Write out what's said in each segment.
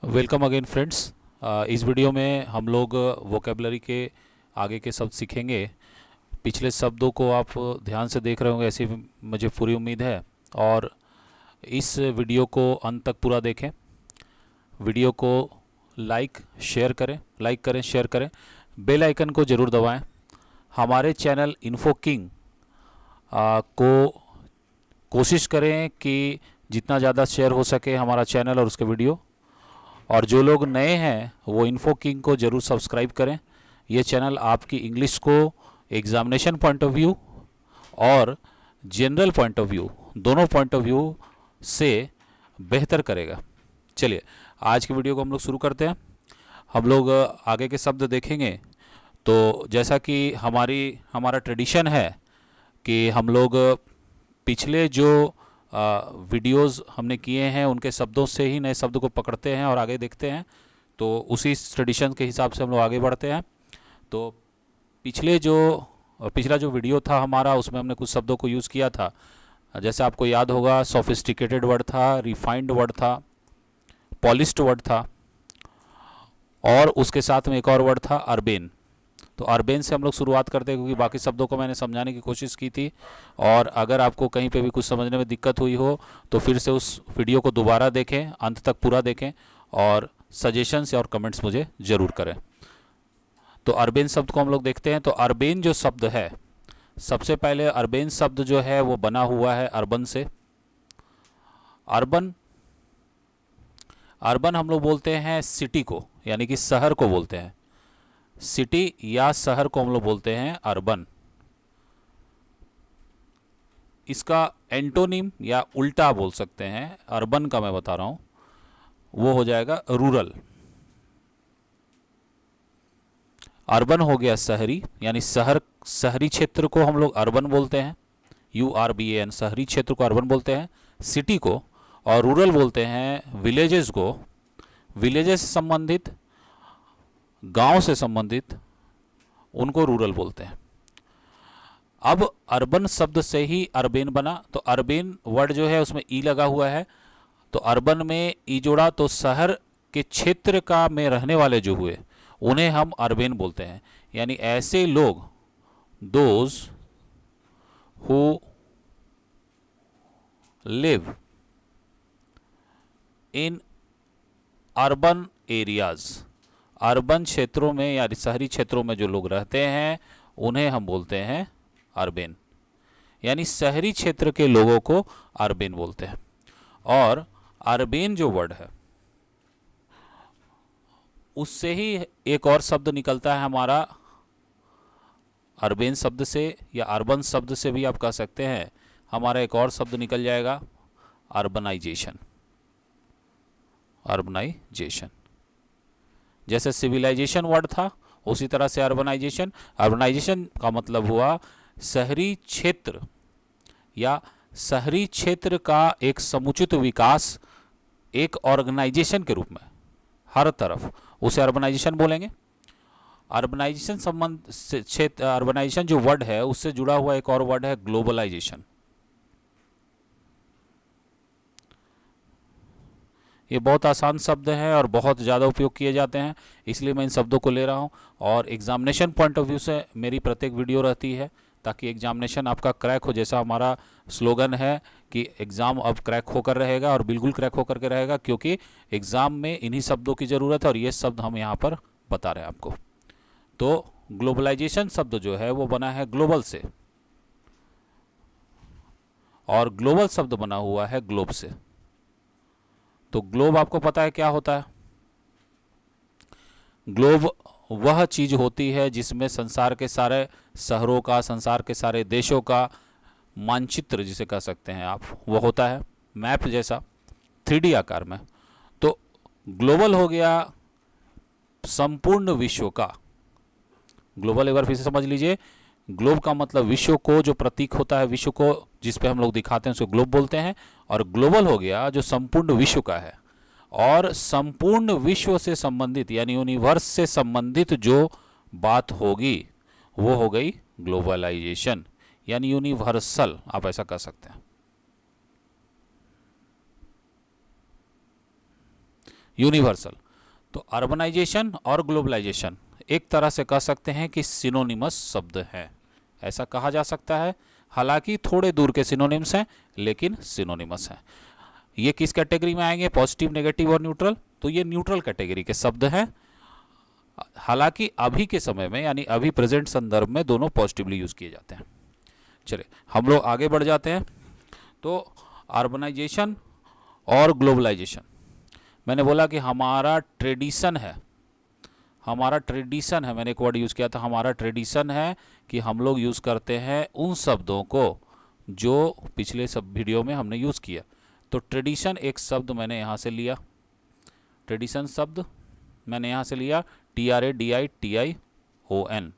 Welcome again friends. इस video में हम लोग वोकेबलरी के आगे के शब्द सीखेंगे। पिछले शब्दों को आप ध्यान से देख रहे होंगे, ऐसी मुझे पूरी उम्मीद है। और इस वीडियो को अंत तक पूरा देखें। वीडियो को लाइक करें, शेयर करें, बेल आइकन को ज़रूर दबाएं। हमारे चैनल इन्फो किंग को कोशिश करें कि जितना ज़्यादा शेयर हो सके हमारा चैनल और उसके वीडियो। और जो लोग नए हैं वो इन्फो किंग को ज़रूर सब्सक्राइब करें। ये चैनल आपकी इंग्लिश को एग्ज़ामिनेशन पॉइंट ऑफ व्यू और जनरल पॉइंट ऑफ व्यू, दोनों पॉइंट ऑफ व्यू से बेहतर करेगा। चलिए आज की वीडियो को हम लोग शुरू करते हैं। हम लोग आगे के शब्द देखेंगे। तो जैसा कि हमारा ट्रेडिशन है कि हम लोग पिछले जो वीडियोस हमने किए हैं उनके शब्दों से ही नए शब्द को पकड़ते हैं और आगे देखते हैं। तो उसी ट्रेडिशन के हिसाब से हम लोग आगे बढ़ते हैं। तो पिछला जो वीडियो था हमारा, उसमें हमने कुछ शब्दों को यूज़ किया था। जैसे आपको याद होगा, सोफिस्टिकेटेड वर्ड था, रिफाइंड वर्ड था, पॉलिश्ड वर्ड था, और उसके साथ में एक और वर्ड था अर्बेन। तो अर्बेन से हम लोग शुरुआत करते हैं, क्योंकि बाकी शब्दों को मैंने समझाने की कोशिश की थी। और अगर आपको कहीं पे भी कुछ समझने में दिक्कत हुई हो तो फिर से उस वीडियो को दोबारा देखें, अंत तक पूरा देखें, और सजेशंस और कमेंट्स मुझे ज़रूर करें। तो अर्बेन शब्द को हम लोग देखते हैं। तो अर्बेन जो शब्द है, सबसे पहले अर्बेन शब्द जो है वो बना हुआ है अर्बन से। अर्बन अर्बन हम लोग बोलते हैं सिटी को, यानी कि शहर को बोलते हैं। सिटी या शहर को हम लोग बोलते हैं अर्बन। इसका एंटोनिम या उल्टा बोल सकते हैं, अर्बन का मैं बता रहा हूं, वो हो जाएगा रूरल। अर्बन हो गया शहरी, यानी शहरी क्षेत्र को हम लोग अर्बन बोलते हैं, URBAN। शहरी क्षेत्र को अर्बन बोलते हैं, सिटी को। और रूरल बोलते हैं विलेजेस को। विलेजेस से संबंधित, गांव से संबंधित, उनको रूरल बोलते हैं। अब अर्बन शब्द से ही अर्बेन बना। तो अर्बेन वर्ड जो है उसमें ई लगा हुआ है, तो अर्बन में ई जोड़ा, तो शहर के क्षेत्र का में रहने वाले जो हुए उन्हें हम अर्बेन बोलते हैं। यानी ऐसे लोग, those who live in urban areas, urban क्षेत्रों में या शहरी क्षेत्रों में जो लोग रहते हैं उन्हें हम बोलते हैं अर्बेन। यानी शहरी क्षेत्र के लोगों को अर्बेन बोलते हैं। और अर्बेन जो वर्ड है उससे ही एक और शब्द निकलता है हमारा, अर्बेन शब्द से या अर्बन शब्द से भी आप कह सकते हैं, हमारा एक और शब्द निकल जाएगा, अर्बनाइजेशन। अर्बनाइजेशन जैसे सिविलाइजेशन वर्ड था, उसी तरह से अर्बनाइजेशन। अर्बनाइजेशन का मतलब हुआ शहरी क्षेत्र या शहरी क्षेत्र का एक समुचित विकास, एक ऑर्गेनाइजेशन के रूप में हर तरफ, उसे अर्बनाइजेशन बोलेंगे। अर्बनाइजेशन संबंध से क्षेत्र, अर्बनाइजेशन जो वर्ड है उससे जुड़ा हुआ एक और वर्ड है ग्लोबलाइजेशन। ये बहुत आसान शब्द है और बहुत ज़्यादा उपयोग किए जाते हैं, इसलिए मैं इन शब्दों को ले रहा हूँ। और एग्जामिनेशन पॉइंट ऑफ व्यू से मेरी प्रत्येक वीडियो रहती है, ताकि एग्जामिनेशन आपका क्रैक हो। जैसा हमारा स्लोगन है कि एग्ज़ाम अब क्रैक होकर रहेगा, और बिल्कुल क्रैक होकर के रहेगा, क्योंकि एग्ज़ाम में इन्हीं शब्दों की ज़रूरत है और ये शब्द हम यहाँ पर बता रहे हैं आपको। तो ग्लोबलाइजेशन शब्द जो है वो बना है ग्लोबल से, और ग्लोबल शब्द बना हुआ है ग्लोब से। तो ग्लोब आपको पता है क्या होता है? ग्लोब वह चीज होती है जिसमें संसार के सारे शहरों का, संसार के सारे देशों का मानचित्र जिसे कह सकते हैं आप, वो होता है मैप जैसा, 3D आकार में। तो ग्लोबल हो गया संपूर्ण विश्व का। ग्लोबल एक बार फिर से समझ लीजिए, ग्लोब का मतलब विश्व को, जो प्रतीक होता है विश्व को जिस पे हम लोग दिखाते हैं उसको ग्लोब बोलते हैं। और ग्लोबल हो गया जो संपूर्ण विश्व का है। और संपूर्ण विश्व से संबंधित यानी यूनिवर्स से संबंधित जो बात होगी वो हो गई ग्लोबलाइजेशन, यानी यूनिवर्सल, आप ऐसा कह सकते हैं। यूनिवर्सल। तो अर्बनाइजेशन और ग्लोबलाइजेशन एक तरह से कह सकते हैं कि सिनोनिमस शब्द हैं, ऐसा कहा जा सकता है। हालांकि थोड़े दूर के सिनोनिम्स हैं लेकिन सिनोनिमस हैं। ये किस कैटेगरी में आएंगे? पॉजिटिव, नेगेटिव और न्यूट्रल। तो ये न्यूट्रल कैटेगरी के शब्द हैं। हालांकि अभी के समय में यानी अभी प्रेजेंट संदर्भ में दोनों पॉजिटिवली यूज किए जाते हैं। चलिए हम लोग आगे बढ़ जाते हैं। तो अर्बनाइजेशन और ग्लोबलाइजेशन, मैंने बोला कि हमारा ट्रेडिशन है, मैंने एक वर्ड यूज़ किया था, हमारा ट्रेडिशन है कि हम लोग यूज़ करते हैं उन शब्दों को जो पिछले सब वीडियो में हमने यूज़ किया। तो ट्रेडिशन एक शब्द मैंने यहाँ से लिया, ट्रेडिशन शब्द मैंने यहाँ से लिया, TRADITION,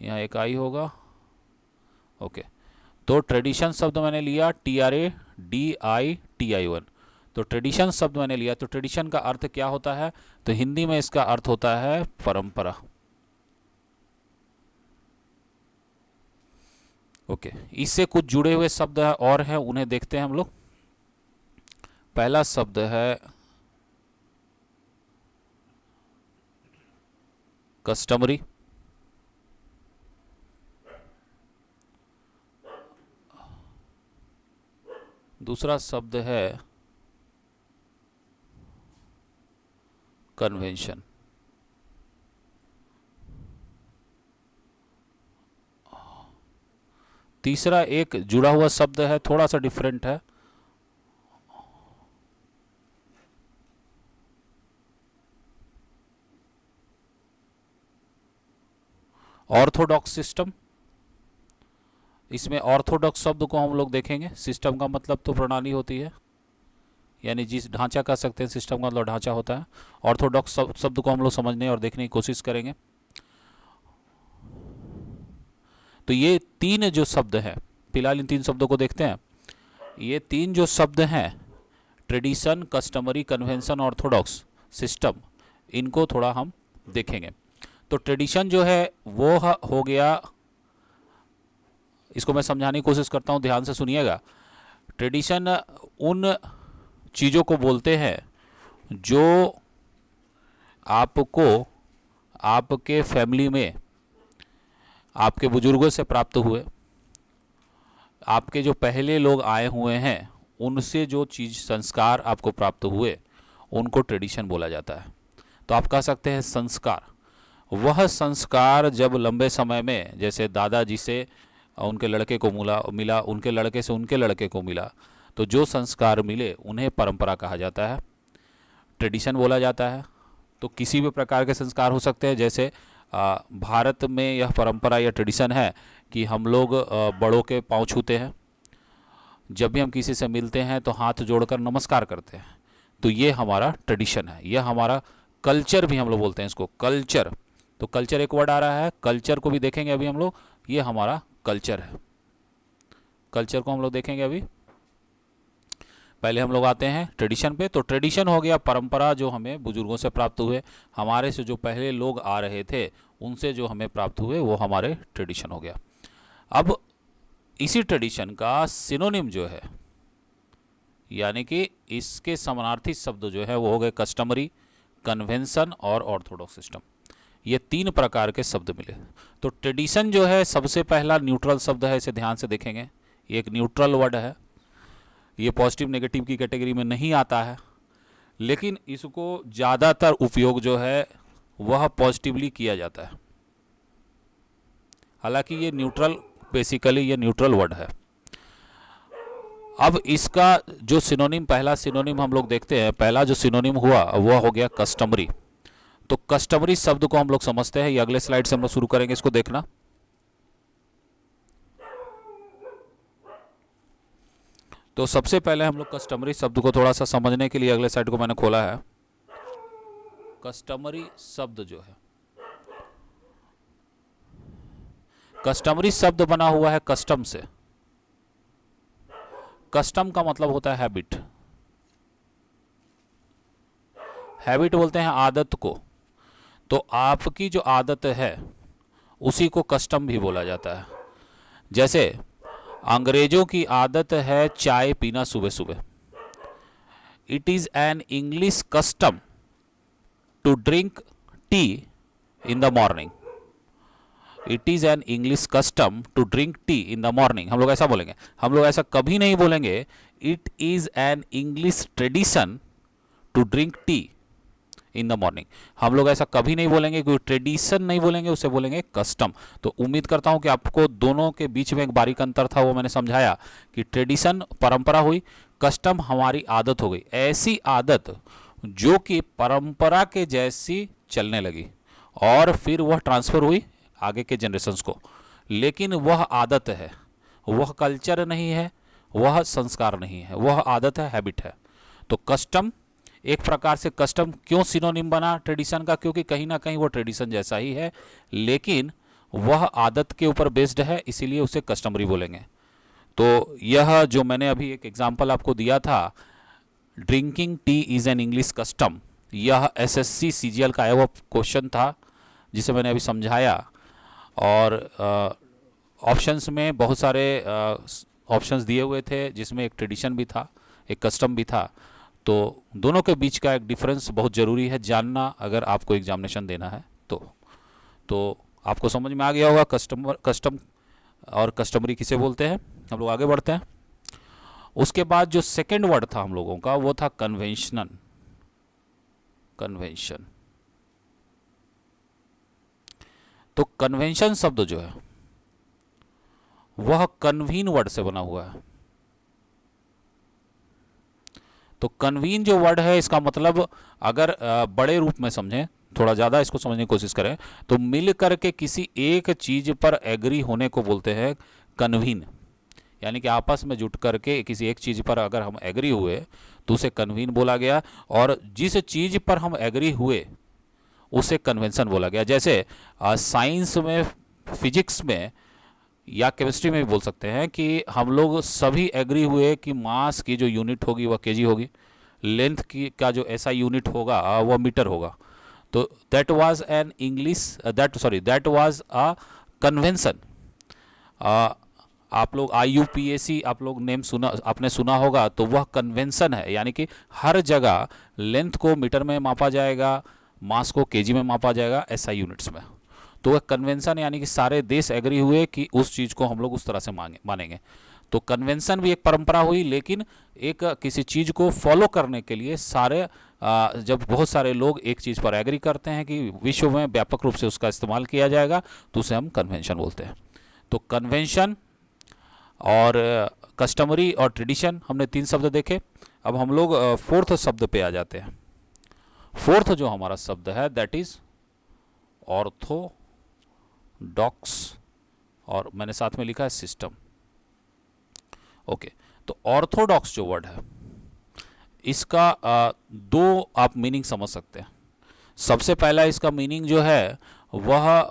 यहाँ एक आई होगा, ओके। तो ट्रेडिशन शब्द मैंने लिया TRADITION। तो ट्रेडिशन शब्द मैंने लिया। तो ट्रेडिशन का अर्थ क्या होता है? तो हिंदी में इसका अर्थ होता है परंपरा, ओके। इससे कुछ जुड़े हुए शब्द और हैं, उन्हें देखते हैं हम लोग। पहला शब्द है कस्टमरी, दूसरा शब्द है कन्वेंशन, तीसरा एक जुड़ा हुआ शब्द है, थोड़ा सा डिफरेंट है, ऑर्थोडॉक्स सिस्टम। इसमें ऑर्थोडॉक्स शब्द को हम लोग देखेंगे। सिस्टम का मतलब तो प्रणाली होती है, यानी जिस ढांचा कह सकते हैं, सिस्टम का मतलब ढांचा होता है। ऑर्थोडॉक्स शब्द को हम लोग समझने और देखने की कोशिश करेंगे। तो ये तीन जो शब्द हैं, फिलहाल इन तीन शब्दों को देखते हैं। ये तीन जो शब्द हैं, tradition, customary, convention, Orthodox, system, इनको थोड़ा हम देखेंगे। तो ट्रेडिशन जो है वो हो गया, इसको मैं समझाने की कोशिश करता हूँ, ध्यान से सुनिएगा। ट्रेडिशन उन चीज़ों को बोलते हैं जो आपको आपके फैमिली में आपके बुजुर्गों से प्राप्त हुए, आपके जो पहले लोग आए हुए हैं उनसे जो चीज़ संस्कार आपको प्राप्त हुए उनको ट्रेडिशन बोला जाता है। तो आप कह सकते हैं संस्कार। वह संस्कार जब लंबे समय में, जैसे दादाजी से उनके लड़के को मिला, उनके लड़के से उनके लड़के को मिला, तो जो संस्कार मिले उन्हें परंपरा कहा जाता है, ट्रेडिशन बोला जाता है। तो किसी भी प्रकार के संस्कार हो सकते हैं। जैसे भारत में यह परंपरा या ट्रेडिशन है कि हम लोग बड़ों के पांव छूते हैं, जब भी हम किसी से मिलते हैं तो हाथ जोड़कर नमस्कार करते हैं। तो ये हमारा ट्रेडिशन है, यह हमारा कल्चर भी हम लोग बोलते हैं इसको, कल्चर। तो कल्चर एक वर्ड आ रहा है, कल्चर को भी देखेंगे अभी हम लोग। ये हमारा कल्चर है, कल्चर को हम लोग देखेंगे अभी। पहले हम लोग आते हैं ट्रेडिशन पे। तो ट्रेडिशन हो गया परंपरा, जो हमें बुजुर्गों से प्राप्त हुए, हमारे से जो पहले लोग आ रहे थे उनसे जो हमें प्राप्त हुए वो हमारे ट्रेडिशन हो गया। अब इसी ट्रेडिशन का सिनोनिम जो है, यानी कि इसके समानार्थी शब्द जो है वो हो गए कस्टमरी, कन्वेंशन और ऑर्थोडॉक्स सिस्टम। ये तीन प्रकार के शब्द मिले। तो ट्रेडिशन जो है सबसे पहला न्यूट्रल शब्द है, इसे ध्यान से देखेंगे। ये एक न्यूट्रल वर्ड है, ये पॉजिटिव नेगेटिव की कैटेगरी में नहीं आता है, लेकिन इसको ज़्यादातर उपयोग जो है वह पॉजिटिवली किया जाता है। हालांकि ये न्यूट्रल, बेसिकली ये न्यूट्रल वर्ड है। अब इसका जो सिनोनिम, पहला सिनोनिम हम लोग देखते हैं। पहला जो सिनोनिम हुआ वह हो गया कस्टमरी। तो कस्टमरी शब्द को हम लोग समझते हैं, ये अगले स्लाइड से हम लोग शुरू करेंगे, इसको देखना। तो सबसे पहले हम लोग कस्टमरी शब्द को थोड़ा सा समझने के लिए अगले साइड को मैंने खोला है। कस्टमरी शब्द जो है, कस्टमरी शब्द बना हुआ है कस्टम से। कस्टम का मतलब होता है हैबिट। हैबिट बोलते हैं आदत को। तो आपकी जो आदत है उसी को कस्टम भी बोला जाता है। जैसे अंग्रेजों की आदत है चाय पीना सुबह सुबह। It is an English custom to drink tea in the morning. It is an English custom to drink tea in the morning. हम लोग ऐसा बोलेंगे, हम लोग ऐसा कभी नहीं बोलेंगे it is an English tradition to drink tea in the morning. हम लोग ऐसा कभी नहीं बोलेंगे, कोई ट्रेडिशन नहीं बोलेंगे, उसे बोलेंगे कस्टम। तो उम्मीद करता हूं कि आपको दोनों के बीच में एक बारीक अंतर था, वो मैंने समझाया कि ट्रेडिशन परंपरा हुई, कस्टम हमारी आदत हो गई, ऐसी आदत जो कि परंपरा के जैसी चलने लगी और फिर वह ट्रांसफर हुई आगे के जनरेशन्स को। लेकिन वह आदत है, वह कल्चर नहीं है, वह संस्कार नहीं है, वह आदत है, हैबिट है। तो कस्टम एक प्रकार से, कस्टम क्यों सिनोनिम बना ट्रेडिशन का? क्योंकि कहीं ना कहीं वो ट्रेडिशन जैसा ही है, लेकिन वह आदत के ऊपर बेस्ड है, इसीलिए उसे कस्टमरी बोलेंगे। तो यह जो मैंने अभी एक एग्जांपल आपको दिया था, drinking tea is an English custom, यह एसएससी सीजीएल का आया हुआ क्वेश्चन था जिसे मैंने अभी समझाया। और ऑप्शंस में बहुत सारे ऑप्शंस दिए हुए थे, जिसमें एक ट्रेडिशन भी था, एक कस्टम भी था। तो दोनों के बीच का एक डिफरेंस बहुत ज़रूरी है जानना, अगर आपको एग्जामिनेशन देना है तो आपको समझ में आ गया होगा कस्टम और कस्टमरी किसे बोलते हैं। हम लोग आगे बढ़ते हैं। उसके बाद जो सेकंड वर्ड था हम लोगों का, वो था कन्वेंशन। तो कन्वेंशन शब्द जो है वह कन्वीन वर्ड से बना हुआ है। तो कन्वीन जो वर्ड है, इसका मतलब अगर बड़े रूप में समझें, थोड़ा ज़्यादा इसको समझने की कोशिश करें, तो मिल करके किसी एक चीज़ पर एग्री होने को बोलते हैं कन्वीन। यानी कि आपस में जुट करके किसी एक चीज़ पर अगर हम एग्री हुए तो उसे कन्वीन बोला गया, और जिस चीज़ पर हम एग्री हुए उसे कन्वेंशन बोला गया। जैसे साइंस में, फिजिक्स में या केमिस्ट्री में भी बोल सकते हैं कि हम लोग सभी एग्री हुए कि मास की जो यूनिट होगी वह केजी होगी, लेंथ की का जो ऐसा यूनिट होगा वह मीटर होगा। तो that was an English that was a convention. आप लोग IUPAC आप लोग नेम आपने सुना होगा, तो वह कन्वेंशन है। यानी कि हर जगह लेंथ को मीटर में मापा जाएगा, मास को केजी में मापा जाएगा, SI यूनिट्स में। तो वह कन्वेंशन, यानी कि सारे देश एग्री हुए कि उस चीज़ को हम लोग उस तरह से मानेंगे। तो कन्वेंशन भी एक परंपरा हुई, लेकिन एक किसी चीज़ को फॉलो करने के लिए सारे जब बहुत सारे लोग एक चीज़ पर एग्री करते हैं कि विश्व में व्यापक रूप से उसका इस्तेमाल किया जाएगा, तो उसे हम कन्वेंशन बोलते हैं। तो कन्वेंशन और कस्टमरी और ट्रेडिशन, हमने 3 शब्द देखे। अब हम लोग फोर्थ शब्द पे आ जाते हैं। फोर्थ जो हमारा शब्द है दैट इज ऑर्थोडॉक्स, और मैंने साथ में लिखा है सिस्टम। ओके, तो ऑर्थोडॉक्स जो वर्ड है, इसका 2 आप मीनिंग समझ सकते हैं। सबसे पहला इसका मीनिंग जो है वह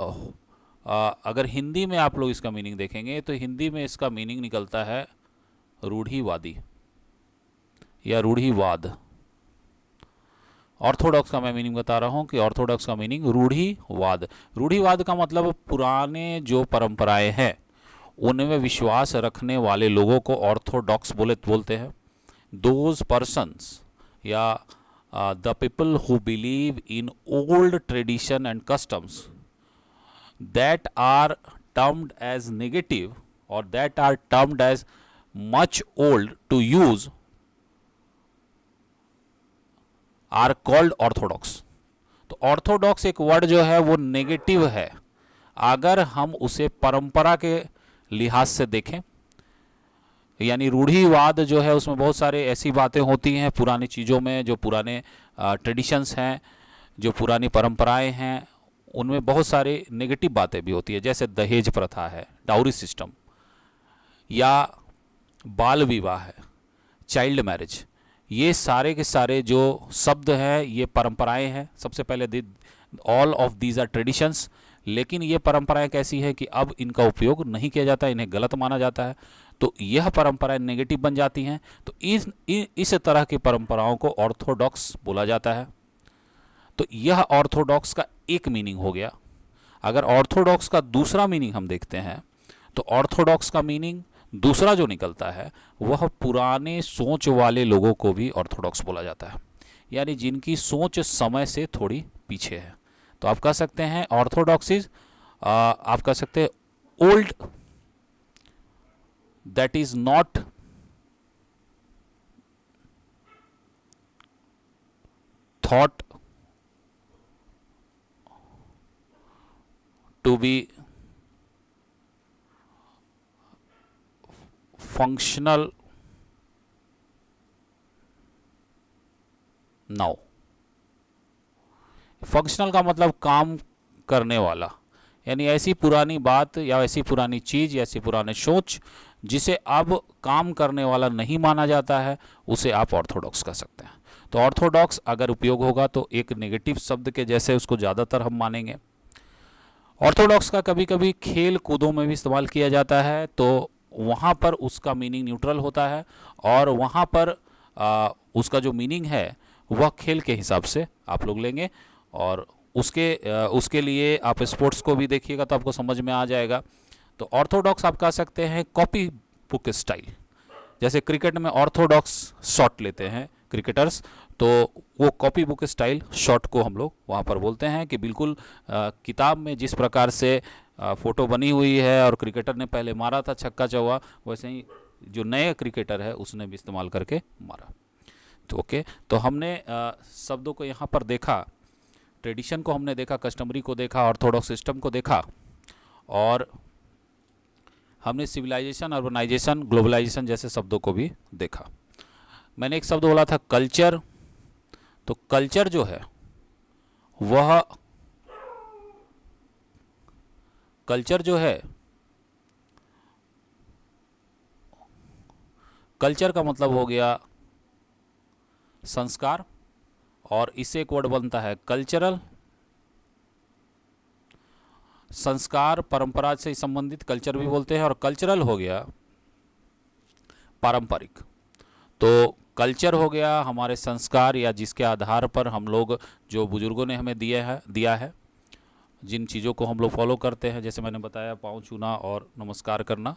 अगर हिंदी में आप लोग इसका मीनिंग देखेंगे तो हिंदी में इसका मीनिंग निकलता है रूढ़िवादी या रूढ़िवाद। ऑर्थोडॉक्स का मैं मीनिंग बता रहा हूँ कि ऑर्थोडॉक्स का मीनिंग रूढ़िवाद। रूढ़िवाद का मतलब पुराने जो परंपराएं हैं उनमें विश्वास रखने वाले लोगों को ऑर्थोडॉक्स बोलते हैं। दोज पर्सन्स या the people who believe in old tradition and customs that are termed as negative or that are termed as much old to use are called orthodox। तो ऑर्थोडॉक्स एक वर्ड जो है वो negative है अगर हम उसे परंपरा के लिहाज से देखें। यानी रूढ़िवाद जो है उसमें बहुत सारे ऐसी बातें होती हैं पुरानी चीज़ों में, जो पुराने ट्रेडिशंस हैं, जो पुरानी परंपराएं हैं, उनमें बहुत सारे नेगेटिव बातें भी होती है। जैसे दहेज प्रथा है, डाउरी सिस्टम, या बाल विवाह है, चाइल्ड मैरिज। ये सारे के सारे जो शब्द हैं ये परंपराएं हैं। सबसे पहले all of these are traditions. लेकिन ये परंपराएं कैसी है कि अब इनका उपयोग नहीं किया जाता, इन्हें गलत माना जाता है, तो यह परंपराएं नेगेटिव बन जाती हैं। तो इस तरह की परंपराओं को ऑर्थोडॉक्स बोला जाता है। तो यह ऑर्थोडॉक्स का एक मीनिंग हो गया। अगर ऑर्थोडॉक्स का दूसरा मीनिंग हम देखते हैं तो ऑर्थोडॉक्स का मीनिंग दूसरा जो निकलता है वह पुराने सोच वाले लोगों को भी ऑर्थोडॉक्स बोला जाता है। यानी जिनकी सोच समय से थोड़ी पीछे है। तो आप कह सकते हैं ऑर्थोडॉक्सीज, आप कह सकते हैं old, that is not thought to be functional now. Functional का मतलब काम करने वाला, यानी ऐसी पुरानी बात या ऐसी पुरानी चीज़ या ऐसी पुराने सोच जिसे अब काम करने वाला नहीं माना जाता है, उसे आप ऑर्थोडॉक्स कह सकते हैं। तो ऑर्थोडॉक्स अगर उपयोग होगा तो एक नेगेटिव शब्द के जैसे उसको ज़्यादातर हम मानेंगे। ऑर्थोडॉक्स का कभी कभी खेल कूदों में भी इस्तेमाल किया जाता है, तो वहाँ पर उसका मीनिंग न्यूट्रल होता है और वहाँ पर उसका जो मीनिंग है वह खेल के हिसाब से आप लोग लेंगे। और उसके लिए आप स्पोर्ट्स को भी देखिएगा तो आपको समझ में आ जाएगा। तो ऑर्थोडॉक्स आप कह सकते हैं कॉपी बुक स्टाइल। जैसे क्रिकेट में ऑर्थोडॉक्स शॉट लेते हैं क्रिकेटर्स, तो वो कॉपी बुक स्टाइल शॉट को हम लोग वहाँ पर बोलते हैं कि बिल्कुल किताब में जिस प्रकार से फ़ोटो बनी हुई है और क्रिकेटर ने पहले मारा था छक्का चौका, वैसे ही जो नए क्रिकेटर है उसने भी इस्तेमाल करके मारा। तो ओके, तो हमने शब्दों को यहाँ पर देखा, ट्रेडिशन को हमने देखा, कस्टमरी को देखा, ऑर्थोडॉक्स सिस्टम को देखा, और हमने सिविलाइजेशन, अर्बनाइजेशन, ग्लोबलाइजेशन जैसे शब्दों को भी देखा। मैंने एक शब्द बोला था कल्चर। तो कल्चर जो है वह कल्चर का मतलब हो गया संस्कार, और इससे एक वर्ड बनता है कल्चरल। संस्कार परंपरा से संबंधित कल्चर भी बोलते हैं, और कल्चरल हो गया पारंपरिक। तो कल्चर हो गया हमारे संस्कार, या जिसके आधार पर हम लोग, जो बुजुर्गों ने हमें दिया है, जिन चीज़ों को हम लोग फॉलो करते हैं, जैसे मैंने बताया पाँव छूना और नमस्कार करना,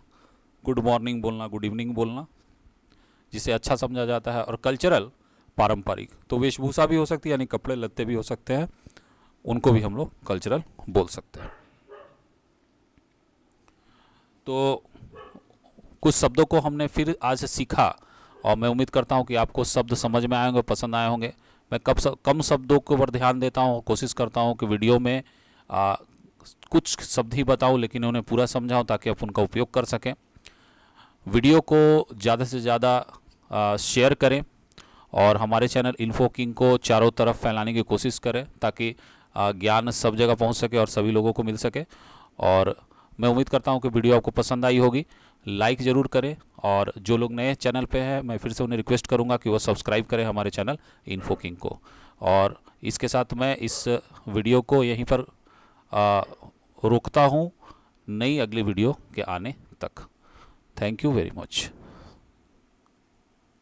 गुड मॉर्निंग बोलना, गुड इवनिंग बोलना, जिसे अच्छा समझा जाता है। और कल्चरल पारंपरिक, तो वेशभूषा भी हो सकती है, यानी कपड़े लत्ते भी हो सकते हैं, उनको भी हम लोग कल्चरल बोल सकते हैं। तो कुछ शब्दों को हमने फिर आज सीखा, और मैं उम्मीद करता हूं कि आपको शब्द समझ में आए होंगे, पसंद आए होंगे। मैं कम शब्दों के ऊपर ध्यान देता हूं, कोशिश करता हूं कि वीडियो में कुछ शब्द ही बताऊं, लेकिन उन्हें पूरा समझाऊं ताकि आप उनका उपयोग कर सकें। वीडियो को ज़्यादा से ज़्यादा शेयर करें, और हमारे चैनल इन्फोकिंग को चारों तरफ फैलाने की कोशिश करें, ताकि ज्ञान सब जगह पहुंच सके और सभी लोगों को मिल सके। और मैं उम्मीद करता हूं कि वीडियो आपको पसंद आई होगी। लाइक ज़रूर करें, और जो लोग नए चैनल पे हैं मैं फिर से उन्हें रिक्वेस्ट करूंगा कि वो सब्सक्राइब करें हमारे चैनल इन्फोकिंग को। और इसके साथ मैं इस वीडियो को यहीं पर रोकता हूं, नई अगली वीडियो के आने तक। Thank you very much.